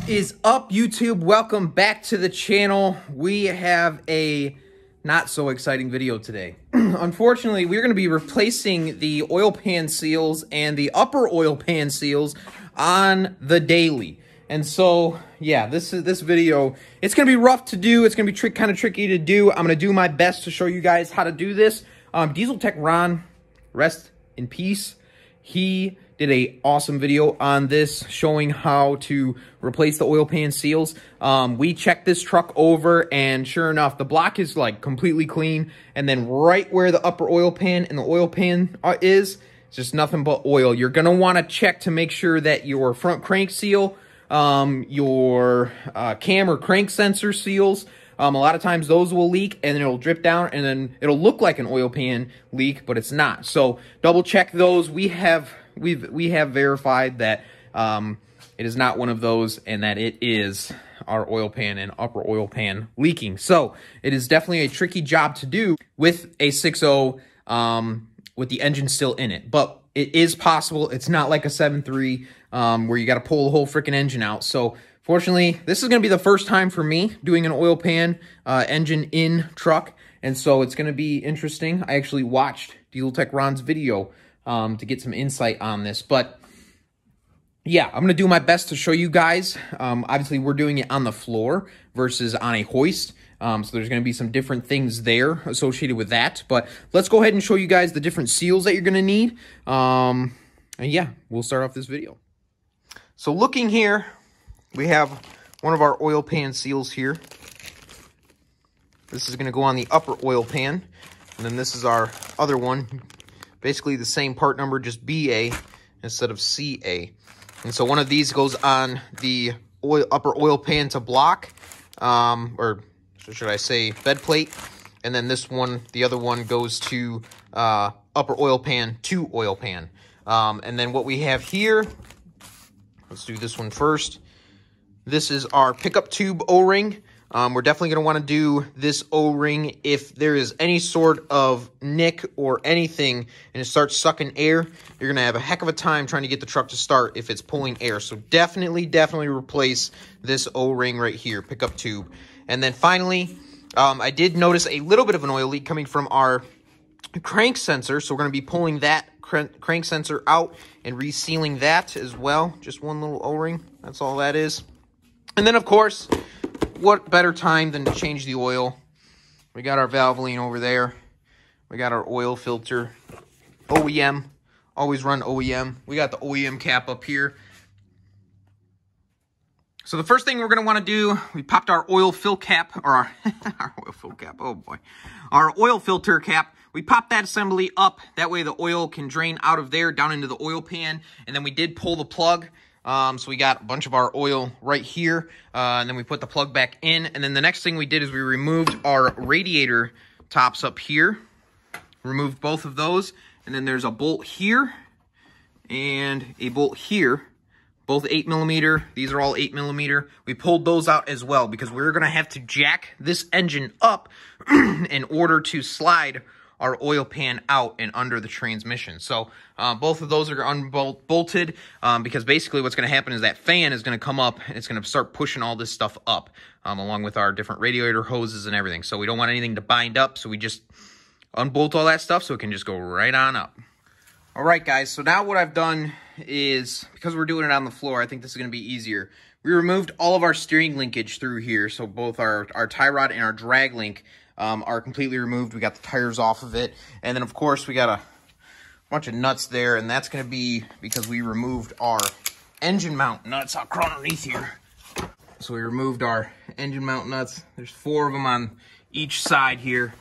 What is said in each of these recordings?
What is up, YouTube? Welcome back to the channel. We have a not so exciting video today. Unfortunately, we're going to be replacing the oil pan seals and the upper oil pan seals on the daily. And so, yeah, this video, it's going to be rough to do. It's going to be kind of tricky to do. I'm going to do my best to show you guys how to do this. Diesel Tech Ron, rest in peace. He did a awesome video on this showing how to replace the oil pan seals. We checked this truck over, and sure enough, the block is like completely clean. And then right where the upper oil pan and the oil pan is, it's just nothing but oil. You're gonna want to check to make sure that your front crank seal, your cam or crank sensor seals, a lot of times those will leak and it'll drip down and then it'll look like an oil pan leak, but it's not. So double check those. We have verified that it is not one of those and that it is our oil pan and upper oil pan leaking. So it is definitely a tricky job to do with a 6.0 with the engine still in it, but it is possible. It's not like a 7.3 where you got to pull the whole freaking engine out. So fortunately, this is going to be the first time for me doing an oil pan engine in truck, and so it's going to be interesting. I actually watched Diesel Tech Ron's video to get some insight on this, but yeah, I'm going to do my best to show you guys. Obviously, we're doing it on the floor versus on a hoist, so there's going to be some different things there associated with that, but let's go ahead and show you guys the different seals that you're going to need, and yeah, we'll start off this video. So looking here, we have one of our oil pan seals here. This is going to go on the upper oil pan. And then this is our other one. Basically the same part number, just BA instead of CA. And so one of these goes on the upper oil pan to block, or should I say bed plate. And then this one, the other one, goes to upper oil pan to oil pan. And then what we have here, let's do this one first. This is our pickup tube O-ring. We're definitely going to want to do this O-ring if there is any sort of nick or anything and it starts sucking air. You're going to have a heck of a time trying to get the truck to start if it's pulling air. So definitely replace this O-ring right here, pickup tube. And then finally, I did notice a little bit of an oil leak coming from our crank sensor. So we're going to be pulling that crank sensor out and resealing that as well. Just one little O-ring. That's all that is. And then, of course, what better time than to change the oil? We got our Valvoline over there. We got our oil filter. OEM. Always run OEM. We got the OEM cap up here. So the first thing we're going to want to do, we popped our oil fill cap, or our, our oil fill cap, oh boy. Our oil filter cap. We popped that assembly up. That way the oil can drain out of there down into the oil pan. And then we did pull the plug. So we got a bunch of our oil right here, and then we put the plug back in, and then the next thing we did is we removed our radiator tops up here, removed both of those, and then there's a bolt here, and a bolt here, both 8mm, these are all 8mm, we pulled those out as well, because we're going to have to jack this engine up in order to slide our oil pan out and under the transmission. So both of those are unbolted because basically what's going to happen is that fan is going to come up and it's going to start pushing all this stuff up along with our different radiator hoses and everything. So we don't want anything to bind up, so we just unbolt all that stuff so it can just go right on up. All right, guys, so now what I've done is, because we're doing it on the floor, I think this is going to be easier. We removed all of our steering linkage through here, so both our tie rod and our drag link are completely removed. We got the tires off of it. And then, of course, we got a bunch of nuts there, and that's going to be because we removed our engine mount nuts out underneath here. So we removed our engine mount nuts. There's 4 of them on each side here.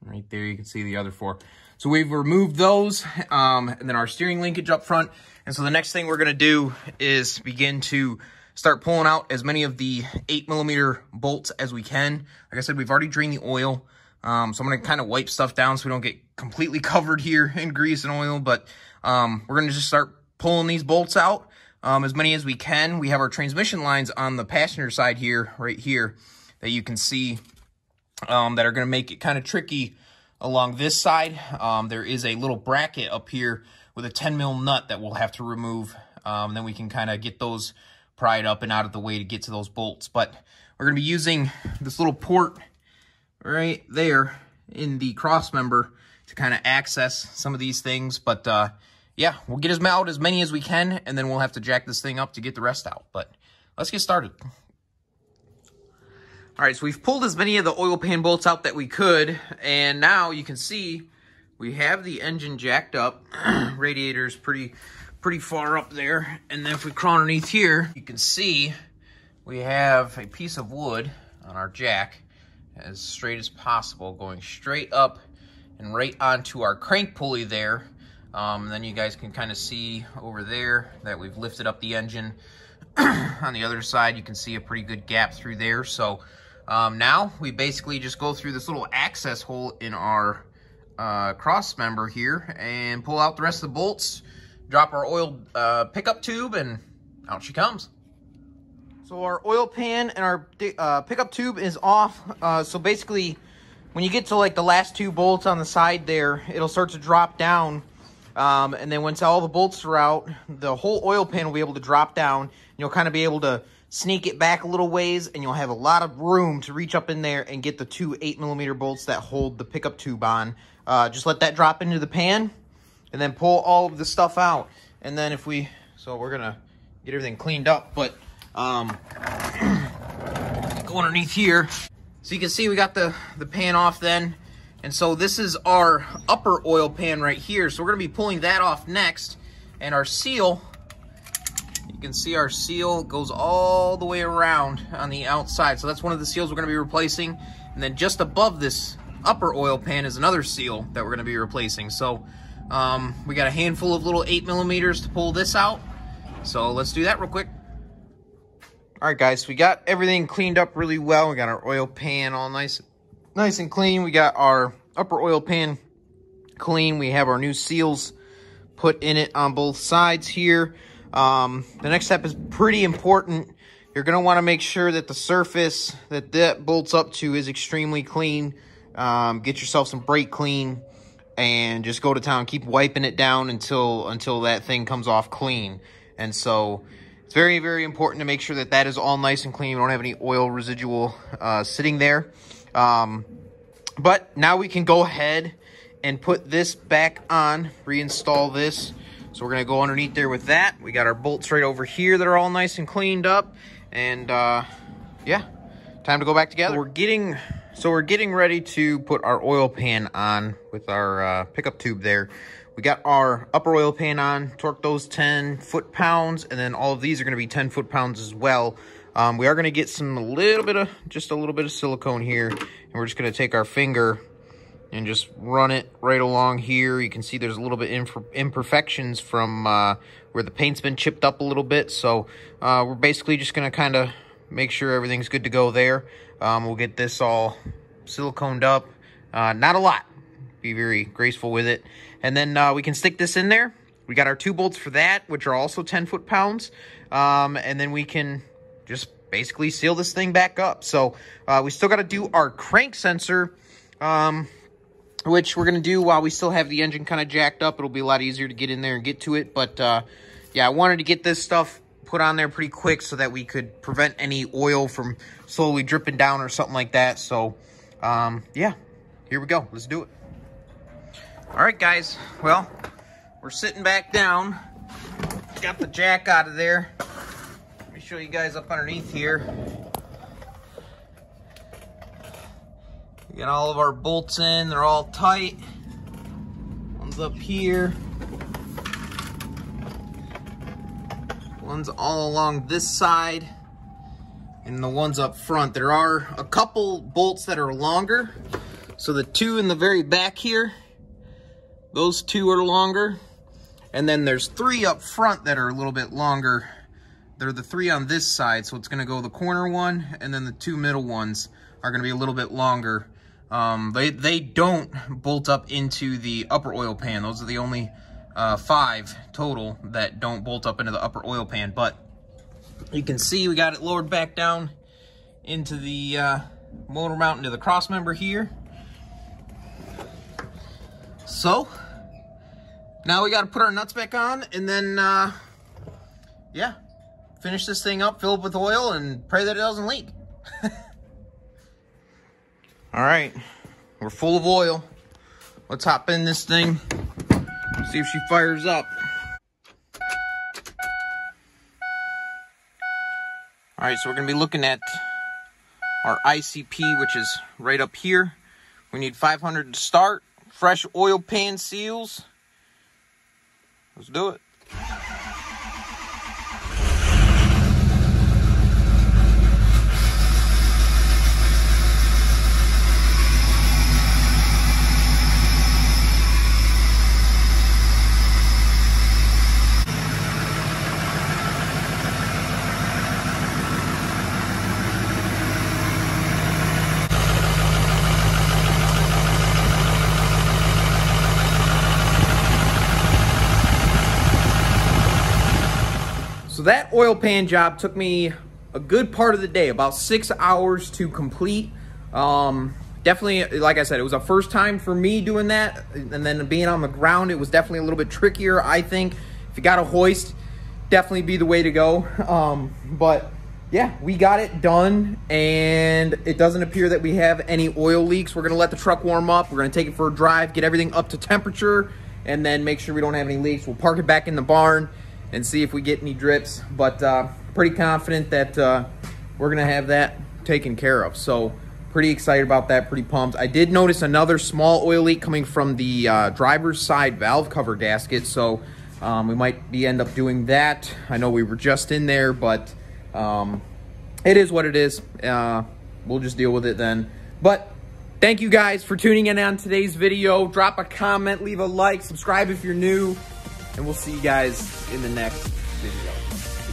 Right there, you can see the other 4. So we've removed those, and then our steering linkage up front. And so the next thing we're going to do is begin to start pulling out as many of the 8mm bolts as we can. Like I said, we've already drained the oil. So I'm going to kind of wipe stuff down so we don't get completely covered here in grease and oil. But we're going to just start pulling these bolts out as many as we can. We have our transmission lines on the passenger side here, right here, that you can see that are going to make it kind of tricky along this side. There is a little bracket up here with a 10 mil nut that we'll have to remove. Then we can kind of get those pried up and out of the way to get to those bolts. But we're going to be using this little port right there in the cross member to kind of access some of these things. But yeah, we'll get out as many as we can, and then we'll have to jack this thing up to get the rest out. But let's get started. All right, so we've pulled as many of the oil pan bolts out that we could, and now you can see we have the engine jacked up. Radiator's pretty far up there. And then if we crawl underneath here, you can see we have a piece of wood on our jack as straight as possible, going straight up and right onto our crank pulley there. Then you guys can kind of see over there that we've lifted up the engine. On the other side, you can see a pretty good gap through there. So now we basically just go through this little access hole in our cross member here and pull out the rest of the bolts, drop our oil pickup tube, and out she comes. So our oil pan and our pickup tube is off. So basically, when you get to like the last two bolts on the side there, it'll start to drop down. And then once all the bolts are out, the whole oil pan will be able to drop down. And you'll kind of be able to sneak it back a little ways, and you'll have a lot of room to reach up in there and get the two 8mm bolts that hold the pickup tube on. Just let that drop into the pan, and then pull all of the stuff out. And then so we're gonna get everything cleaned up, but go underneath here. So you can see we got the pan off then. And so this is our upper oil pan right here. So we're gonna be pulling that off next. And our seal, you can see our seal goes all the way around on the outside. So that's one of the seals we're gonna be replacing. And then just above this upper oil pan is another seal that we're gonna be replacing. So we got a handful of little 8mm to pull this out. So let's do that real quick. All right, guys, so we got everything cleaned up really well. We got our oil pan all nice and clean. We got our upper oil pan clean. We have our new seals put in it on both sides here. The next step is pretty important. You're going to want to make sure that the surface that bolts up to is extremely clean. Get yourself some brake clean and just go to town. Keep wiping it down until that thing comes off clean. And so it's very, very important to make sure that that is all nice and clean. We don't have any oil residual sitting there. But now we can go ahead and put this back on, reinstall this. So we're going to go underneath there with that. We got our bolts right over here that are all nice and cleaned up. And yeah, time to go back together. So we're getting ready to put our oil pan on with our pickup tube there. We got our upper oil pan on, torque those 10 foot-pounds, and then all of these are going to be 10 foot-pounds as well. We are going to get just a little bit of silicone here, and we're just going to take our finger and just run it right along here. You can see there's a little bit imperfections from where the paint's been chipped up a little bit. So we're basically just going to kind of make sure everything's good to go there. We'll get this all siliconed up. Not a lot. Be very graceful with it. And then we can stick this in there. We got our 2 bolts for that, which are also 10 foot-pounds. And then we can just basically seal this thing back up. So we still got to do our crank sensor, which we're going to do while we still have the engine kind of jacked up. It'll be a lot easier to get in there and get to it. But yeah, I wanted to get this stuff put on there pretty quick so that we could prevent any oil from slowly dripping down or something like that. So yeah, here we go. Let's do it. All right, guys. Well, we're sitting back down. Got the jack out of there. Let me show you guys up underneath here. We got all of our bolts in. They're all tight. One's up here. One's all along this side. And the ones up front. There are a couple bolts that are longer. So the 2 in the very back here, those 2 are longer. And then there's 3 up front that are a little bit longer. They're the 3 on this side. So it's going to go the corner one, and then the 2 middle ones are going to be a little bit longer. They don't bolt up into the upper oil pan. Those are the only 5 total that don't bolt up into the upper oil pan. But you can see we got it lowered back down into the motor mount, into the cross member here. So Now we got to put our nuts back on and then, yeah, finish this thing up, fill it with oil, and pray that it doesn't leak. All right, we're full of oil. Let's hop in this thing, see if she fires up. All right, so we're gonna be looking at our ICP, which is right up here. We need 500 to start. Fresh oil pan seals. Let's do it. So that oil pan job took me a good part of the day, about 6 hours to complete. Definitely, like I said, it was a first time for me doing that, and then being on the ground, it was definitely a little bit trickier, I think. If you got a hoist, definitely be the way to go. But yeah, we got it done, and it doesn't appear that we have any oil leaks. We're gonna let the truck warm up. We're gonna take it for a drive, get everything up to temperature, and then make sure we don't have any leaks. We'll park it back in the barn and see if we get any drips, but pretty confident that we're gonna have that taken care of. So pretty excited about that, pretty pumped. I did notice another small oil leak coming from the driver's side valve cover gasket, so we might end up doing that. I know we were just in there, but it is what it is. We'll just deal with it then. But thank you guys for tuning in on today's video. Drop a comment, leave a like, subscribe if you're new, and we'll see you guys in the next video.